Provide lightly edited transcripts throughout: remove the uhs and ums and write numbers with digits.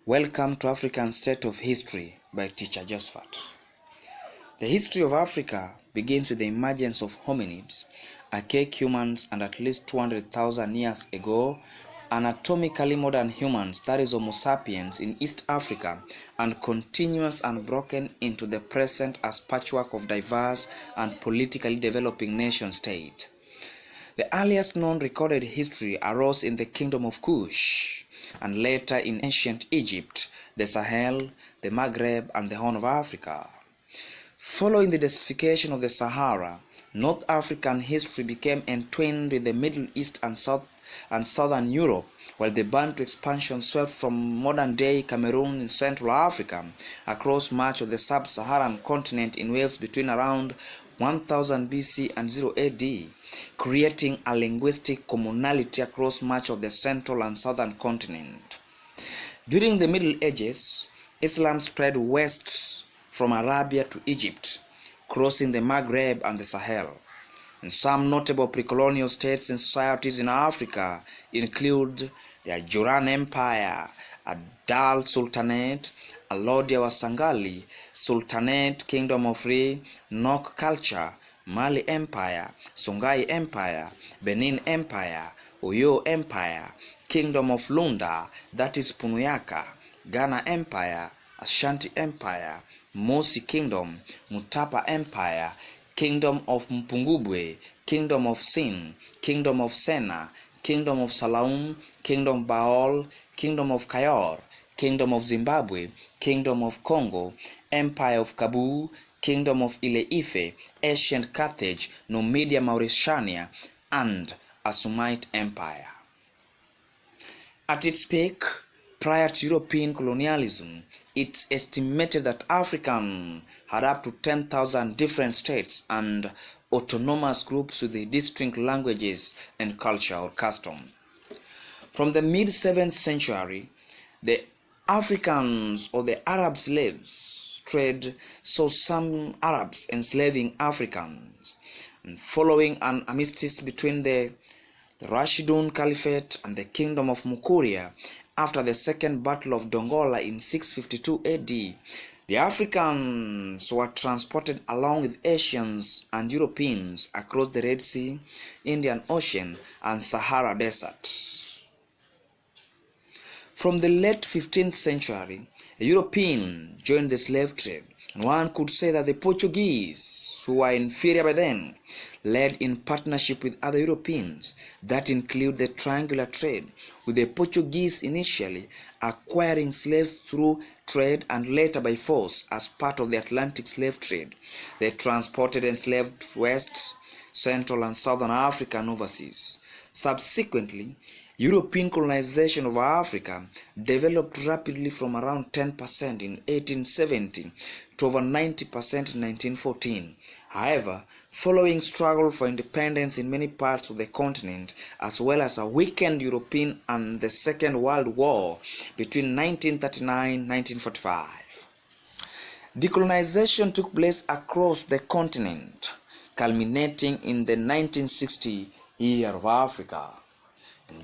Welcome to African State of History by Teacher Josephat. The history of Africa begins with the emergence of hominids, archaic humans, and at least 200,000 years ago, anatomically modern humans, that is Homo sapiens, in East Africa, and continues unbroken into the present as patchwork of diverse and politically developing nation-state. The earliest known recorded history arose in the Kingdom of Kush, and later in ancient Egypt, the Sahel, the Maghreb, and the Horn of Africa. Following the desertification of the Sahara, North African history became entwined with the Middle East and Southern Europe, while the Bantu expansion swept from modern-day Cameroon in Central Africa across much of the sub-Saharan continent in waves between around 1000 BC and 0 AD, creating a linguistic commonality across much of the central and southern continent. During the Middle Ages, Islam spread west from Arabia to Egypt, crossing the Maghreb and the Sahel. And some notable pre-colonial states and societies in Africa include the Ajuran Empire, Adal Sultanate, Alodia Wasangali, Sultanate, Kingdom of Re, Nok culture, Mali Empire, Songhai Empire, Benin Empire, Oyo Empire, Kingdom of Lunda, that is Punuyaka, Ghana Empire, Ashanti Empire, Mosi Kingdom, Mutapa Empire, Kingdom of Mpungubwe, Kingdom of Sin, Kingdom of Sena, Kingdom of Salaum, Kingdom of Baol, Kingdom of Kayor, Kingdom of Zimbabwe, Kingdom of Congo, Empire of Kabu, Kingdom of Ile-Ife, Ancient Carthage, Numidia Mauritania, and Asumite Empire. At its peak, prior to European colonialism, it's estimated that Africa had up to 10,000 different states and autonomous groups with distinct languages and culture or custom. From the mid-7th century, the Africans or the Arab slaves trade saw some Arabs enslaving Africans, and following an armistice between the Rashidun Caliphate and the Kingdom of Mukuria after the Second Battle of Dongola in 652 AD, the Africans were transported along with Asians and Europeans across the Red Sea, Indian Ocean, and Sahara Desert. From the late 15th century, a European joined the slave trade, and one could say that the Portuguese, who were inferior by then, led in partnership with other Europeans that include the triangular trade, with the Portuguese initially acquiring slaves through trade and later by force as part of the Atlantic slave trade. They transported enslaved West, Central, and Southern Africa and overseas. Subsequently, European colonization of Africa developed rapidly from around 10% in 1870 to over 90% in 1914. However, following struggle for independence in many parts of the continent, as well as a weakened European and the Second World War between 1939 and 1945, decolonization took place across the continent, culminating in the 1960 Year of Africa.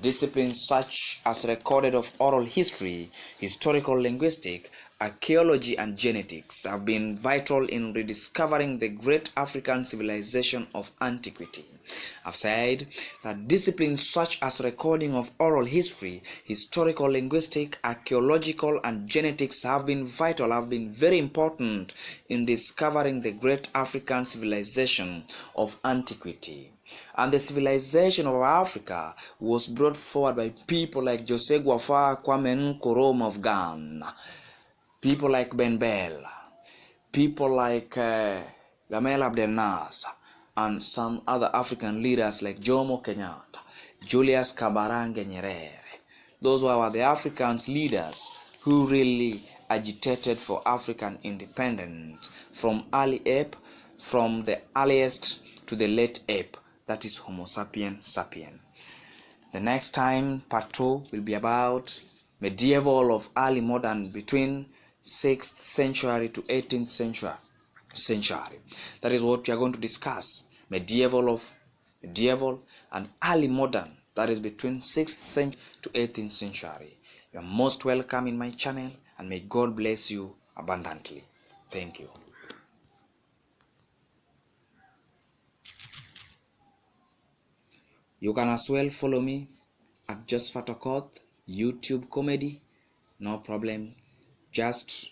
Disciplines such as recorded of oral history, historical linguistics, archaeology, and genetics have been vital in rediscovering the great African civilization of antiquity. I've said that disciplines such as recording of oral history, historical linguistics, archaeological, and genetics have been vital, have been very important in discovering the great African civilization of antiquity. And the civilization of Africa was brought forward by people like José Guafa, Kwame Nkrumah of Ghana, people like Ben Bell, people like Gamal Abdel Nasser, and some other African leaders like Jomo Kenyatta, Julius Kabarange Nyerere. Those were the African leaders who really agitated for African independence from early ape, from the earliest to the late ape. That is Homo sapien sapien. The next time, part 2, will be about medieval of early modern between 6th century to 18th century. That is what we are going to discuss. Medieval and early modern. That is between 6th century to 18th century. You are most welcome in my channel, and may God bless you abundantly. Thank you. You can as well follow me at Josephat Okoth, YouTube comedy. No problem. Just